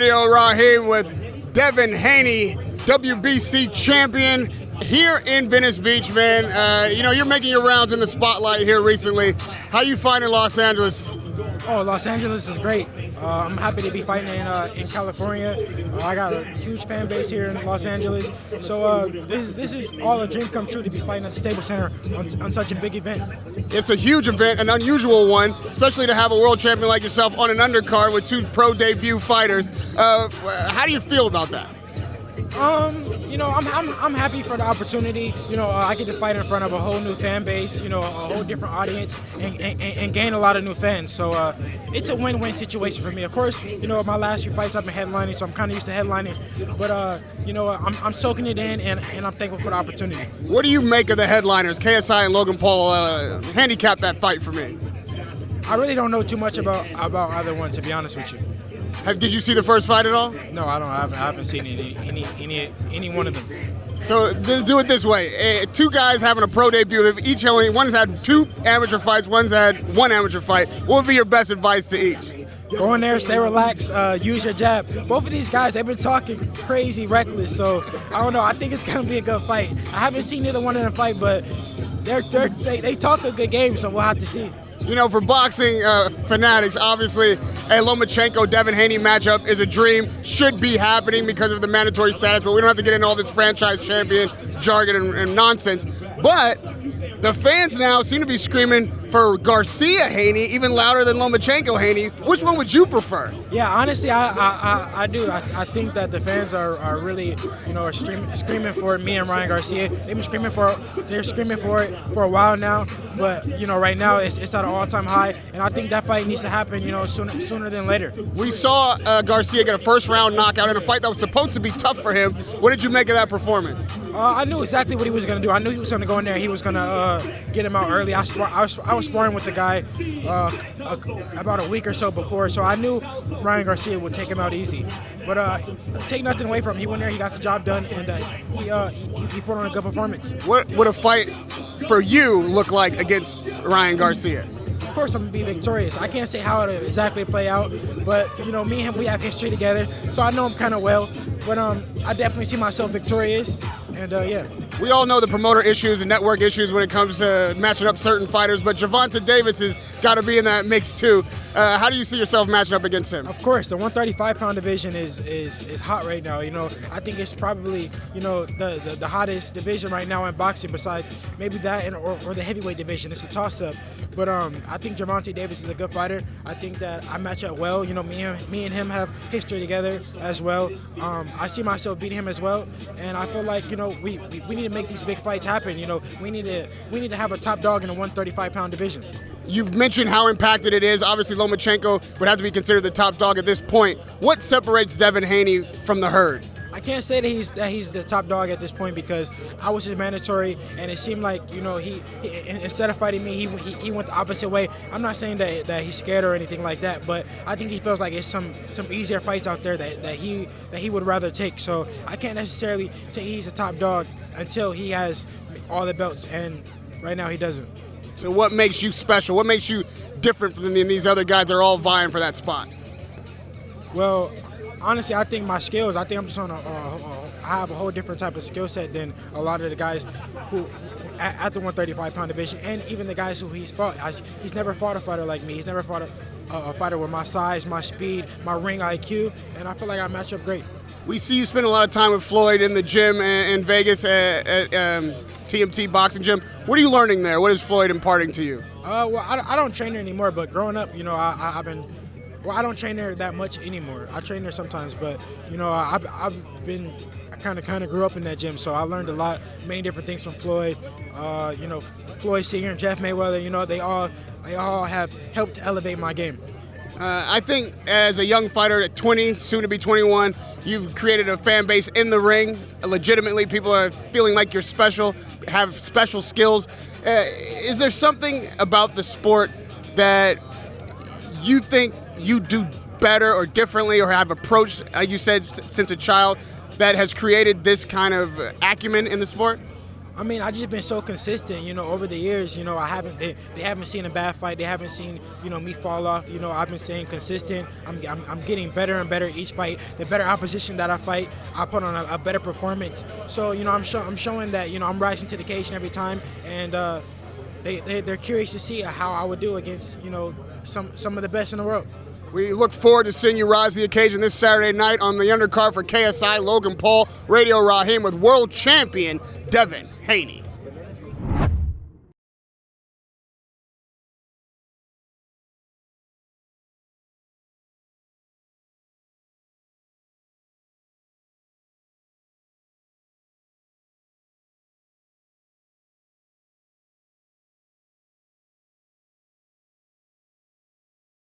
video, Rahim, with Devin Haney, WBC champion, here in Venice Beach, man. You're making your rounds in the spotlight here recently. How you finding Los Angeles? Oh, Los Angeles is great. I'm happy to be fighting in California. I got a huge fan base here in Los Angeles. So this is all a dream come true to be fighting at the Staples Center on such a big event. It's a huge event, an unusual one, especially to have a world champion like yourself on an undercard with two pro debut fighters. How do you feel about that? I'm happy for the opportunity. I get to fight in front of a whole new fan base, a whole different audience, and gain a lot of new fans. So it's a win-win situation for me. Of course, my last few fights I've been headlining, so I'm kind of used to headlining. But I'm soaking it in, and I'm thankful for the opportunity. What do you make of the headliners? KSI and Logan Paul handicapped that fight for me. I really don't know too much about either one, to be honest with you. Did you see the first fight at all? No, I don't. I haven't seen any one of them. So let's do it this way: two guys having a pro debut. One's had two amateur fights, one's had one amateur fight. What would be your best advice to each? Go in there, stay relaxed, use your jab. Both of these guys, they've been talking crazy, reckless. So I don't know. I think it's gonna be a good fight. I haven't seen either one of them fight, but they talk a good game. So we'll have to see. For boxing fanatics, obviously, a Lomachenko Devin Haney matchup is a dream. Should be happening because of the mandatory status, but we don't have to get into all this franchise champion jargon and nonsense. But the fans now seem to be screaming for Garcia Haney even louder than Lomachenko Haney. Which one would you prefer? Yeah, honestly, I do. I think that the fans are really, are screaming for me and Ryan Garcia. They've been screaming for it for a while now. But right now it's at an all-time high, and I think that fight needs to happen, sooner than later. We saw Garcia get a first-round knockout in a fight that was supposed to be tough for him. What did you make of that performance? I knew exactly what he was going to do. I knew he was going to go in there. He was going to get him out early. I was sparring with the guy about a week or so before, so I knew Ryan Garcia would take him out easy. But take nothing away from him. He went there, he got the job done, and he put on a good performance. What would a fight for you look like against Ryan Garcia? Of course I'm going to be victorious. I can't say how it exactly play out, but me and him, we have history together, so I know him kind of well. But I definitely see myself victorious, and yeah. We all know the promoter issues and network issues when it comes to matching up certain fighters, but Gervonta Davis has got to be in that mix too. How do you see yourself matching up against him? Of course, the 135-pound division is hot right now. I think it's probably the hottest division right now in boxing, besides maybe that or the heavyweight division. It's a toss-up, but I think Gervonta Davis is a good fighter. I think that I match up well. Me and him have history together as well. I see myself beating him as well, and I feel like we need to make these big fights happen. We need to have a top dog in the 135-pound division. You've mentioned how impacted it is. Obviously, Lomachenko would have to be considered the top dog at this point. What separates Devin Haney from the herd? I can't say that he's the top dog at this point because I was his mandatory, and it seemed like he instead of fighting me, he went the opposite way. I'm not saying that he's scared or anything like that, but I think he feels like it's some easier fights out there that he would rather take. So I can't necessarily say he's a top dog until he has all the belts, and right now he doesn't. So what makes you special? What makes you different than these other guys that are all vying for that spot? Well, honestly, I think my skills, I think I'm just I have a whole different type of skill set than a lot of the guys who at the 135-pound division, and even the guys who he's fought. He's never fought a fighter like me. He's never fought a fighter with my size, my speed, my ring IQ, and I feel like I match up great. We see you spend a lot of time with Floyd in the gym in Vegas at TMT Boxing Gym. What are you learning there? What is Floyd imparting to you? Well, I don't train there anymore, but growing up, I've been. Well, I don't train there that much anymore. I train there sometimes, but I've been. I kind of grew up in that gym, so I learned a lot, many different things from Floyd. Floyd Senior and Jeff Mayweather. They all have helped to elevate my game. I think as a young fighter at 20, soon to be 21, you've created a fan base in the ring. Legitimately, people are feeling like you're special, have special skills. Is there something about the sport that you think you do better or differently or have approached, you said, since a child that has created this kind of acumen in the sport? I mean, I just been so consistent, over the years. They haven't seen a bad fight. They haven't seen, me fall off. I've been staying consistent. I'm getting better and better each fight. The better opposition that I fight, I put on a better performance. So, I'm showing that, I'm rising to the occasion every time, and they're curious to see how I would do against, some of the best in the world. We look forward to seeing you rise to the occasion this Saturday night on the undercard for KSI Logan Paul. Radio Rahim with world champion Devin Haney.